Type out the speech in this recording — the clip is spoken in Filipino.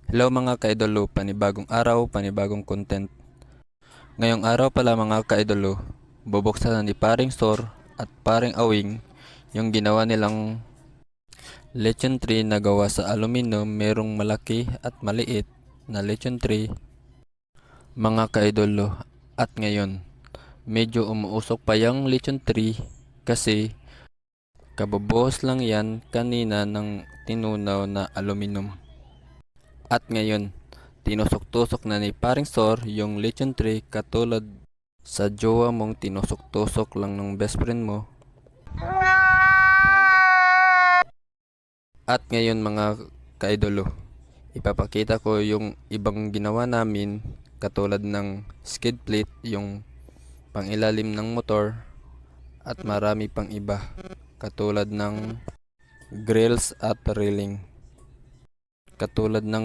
Hello mga kaidolo, panibagong araw, panibagong content. Ngayong araw pala mga kaidolo, bubuksan na ni Paring Sor at Paring Awing yung ginawa nilang lechon tray na gawa sa aluminum, merong malaki at maliit na lechon tray mga kaidolo. At ngayon, medyo umuusok pa yung lechon tray kasi kabubuhos lang yan kanina ng tinunaw na aluminum. At ngayon, tinusok-tusok na ni Paring Sor yung lechon tray katulad sa jowa mong tinusok-tusok lang ng best friend mo. At ngayon mga kaidolo, ipapakita ko yung ibang ginawa namin katulad ng skid plate, yung pangilalim ng motor at marami pang iba katulad ng grills at railing. Katulad ng